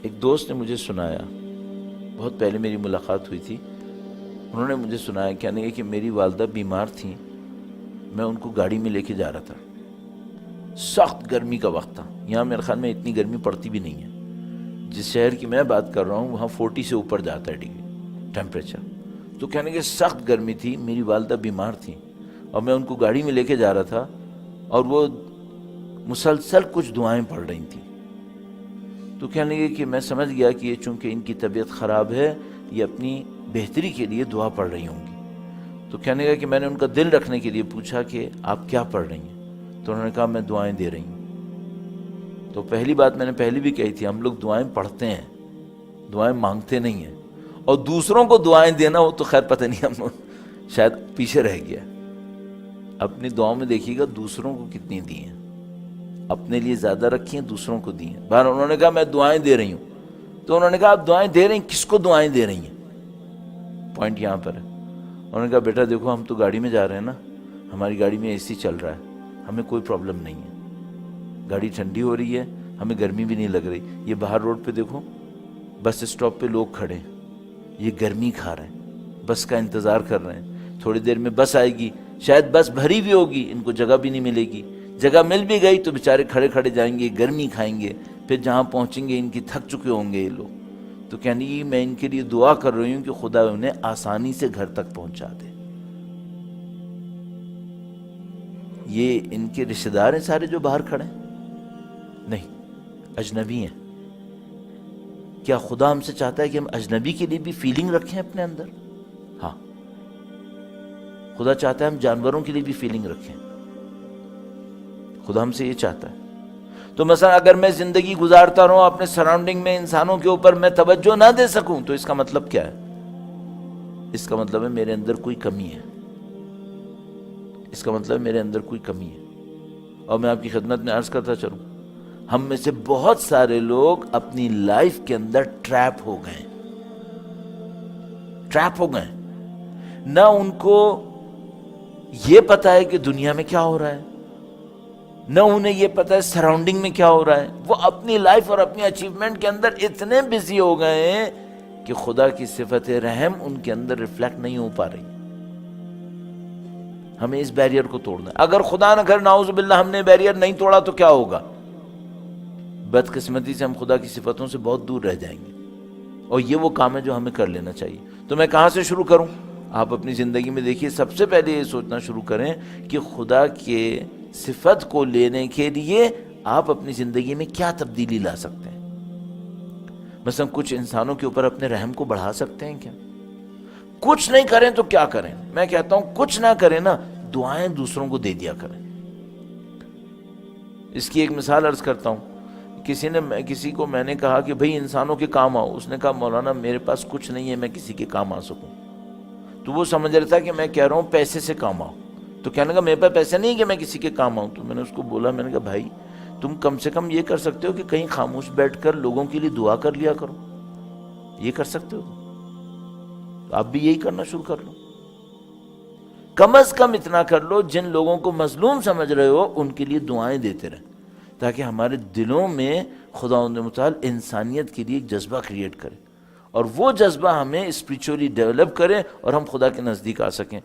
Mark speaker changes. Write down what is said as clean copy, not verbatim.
Speaker 1: ایک دوست نے مجھے سنایا، بہت پہلے میری ملاقات ہوئی تھی، انہوں نے مجھے سنایا، کہنے لگے کہ میری والدہ بیمار تھیں، میں ان کو گاڑی میں لے کے جا رہا تھا، سخت گرمی کا وقت تھا، یہاں میرے خیال میں اتنی گرمی پڑتی بھی نہیں ہے، جس شہر کی میں بات کر رہا ہوں وہاں 40 سے اوپر جاتا ہے ڈگری ٹیمپریچر، تو کہنے لگے سخت گرمی تھی، میری والدہ بیمار تھیں اور میں ان کو گاڑی میں لے کے جا رہا تھا اور وہ مسلسل کچھ دعائیں پڑھ رہی تھیں، تو کہنے لگے کہ میں سمجھ گیا کہ یہ چونکہ ان کی طبیعت خراب ہے، یہ اپنی بہتری کے لیے دعا پڑھ رہی ہوں گی، تو کہنے لگا کہ میں نے ان کا دل رکھنے کے لیے پوچھا کہ آپ کیا پڑھ رہی ہیں، تو انہوں نے کہا میں دعائیں دے رہی ہوں۔ تو پہلی بات میں نے پہلے بھی کہی تھی، ہم لوگ دعائیں پڑھتے ہیں، دعائیں مانگتے نہیں ہیں، اور دوسروں کو دعائیں دینا وہ تو خیر پتہ نہیں، ہم شاید پیچھے رہ گیا۔ اپنی دعاؤں میں دیکھیے گا دوسروں کو کتنی دی ہیں، اپنے لیے زیادہ رکھی ہیں، دوسروں کو دی ہیں۔ بہر انہوں نے کہا میں دعائیں دے رہی ہوں، تو انہوں نے کہا آپ دعائیں دے رہی ہیں، کس کو دعائیں دے رہی ہیں؟ پوائنٹ یہاں پر ہے۔ انہوں نے کہا بیٹا دیکھو ہم تو گاڑی میں جا رہے ہیں نا، ہماری گاڑی میں اے سی چل رہا ہے، ہمیں کوئی پرابلم نہیں ہے، گاڑی ٹھنڈی ہو رہی ہے، ہمیں گرمی بھی نہیں لگ رہی، یہ باہر روڈ پہ دیکھو بس اسٹاپ پہ لوگ کھڑے ہیں، یہ گرمی کھا رہے ہیں، بس کا انتظار کر رہے ہیں، تھوڑی دیر میں بس آئے گی، شاید بس بھری بھی ہوگی، ان کو جگہ بھی نہیں ملے گی، جگہ مل بھی گئی تو بیچارے کھڑے کھڑے جائیں گے، گرمی کھائیں گے، پھر جہاں پہنچیں گے ان کی تھک چکے ہوں گے یہ لوگ، تو کہنے لگی میں ان کے لیے دعا کر رہی ہوں کہ خدا انہیں آسانی سے گھر تک پہنچا دے۔ یہ ان کے رشتہ دار ہیں سارے جو باہر کھڑے ہیں؟ نہیں، اجنبی ہیں۔ کیا خدا ہم سے چاہتا ہے کہ ہم اجنبی کے لیے بھی فیلنگ رکھیں اپنے اندر؟ ہاں، خدا چاہتا ہے ہم جانوروں کے لیے بھی فیلنگ رکھیں، خدا ہم سے یہ چاہتا ہے۔ تو مثلا اگر میں زندگی گزارتا رہوں اپنے سراؤنڈنگ میں انسانوں کے اوپر میں توجہ نہ دے سکوں تو اس کا مطلب کیا ہے؟ اس کا مطلب ہے میرے اندر کوئی کمی ہے، اس کا مطلب ہے میرے اندر کوئی کمی ہے۔ اور میں آپ کی خدمت میں عرض کرتا چلوں، ہم میں سے بہت سارے لوگ اپنی لائف کے اندر ٹریپ ہو گئے، نہ ان کو یہ پتا ہے کہ دنیا میں کیا ہو رہا ہے، نہ انہیں یہ پتا ہے سراؤنڈنگ میں کیا ہو رہا ہے، وہ اپنی لائف اور اپنی اچیومنٹ کے اندر اتنے بزی ہو گئے ہیں کہ خدا کی صفت رحم ان کے اندر ریفلیکٹ نہیں ہو پا رہی۔ ہمیں اس بیریئر کو توڑنا ہے۔ اگر خدا نہ کر نعوذ باللہ ہم نے بیریئر نہیں توڑا تو کیا ہوگا؟ بدقسمتی سے ہم خدا کی صفتوں سے بہت دور رہ جائیں گے، اور یہ وہ کام ہے جو ہمیں کر لینا چاہیے۔ تو میں کہاں سے شروع کروں؟ آپ اپنی زندگی میں دیکھیے، سب سے پہلے یہ سوچنا شروع کریں کہ خدا کے صفت کو لینے کے لیے آپ اپنی زندگی میں کیا تبدیلی لا سکتے ہیں۔ مثلا کچھ انسانوں کے اوپر اپنے رحم کو بڑھا سکتے ہیں کیا؟ کچھ نہیں کریں تو کیا کریں؟ میں کہتا ہوں کچھ نہ کریں نا، دعائیں دوسروں کو دے دیا کریں۔ اس کی ایک مثال عرض کرتا ہوں، کسی کو میں نے کہا کہ بھئی انسانوں کے کام آؤ، اس نے کہا مولانا میرے پاس کچھ نہیں ہے میں کسی کے کام آ سکوں، تو وہ سمجھ رہا تھا کہ میں کہہ رہا ہوں پیسے سے کام آؤ، تو کہنے لگا میرے پاس پیسے نہیں کہ میں کسی کے کام آؤں۔ تو میں نے اس کو بولا، میں نے کہا بھائی تم کم سے کم یہ کر سکتے ہو کہ کہیں خاموش بیٹھ کر لوگوں کے لیے دعا کر لیا کرو، یہ کر سکتے ہو تو آپ بھی یہی کرنا شروع کر لو، کم از کم اتنا کر لو جن لوگوں کو مظلوم سمجھ رہے ہو ان کے لیے دعائیں دیتے رہیں، تاکہ ہمارے دلوں میں خداوند متعال انسانیت کے لیے ایک جذبہ کریٹ کرے، اور وہ جذبہ ہمیں اسپریچولی ڈیولپ کرے اور ہم خدا کے نزدیک آ سکیں۔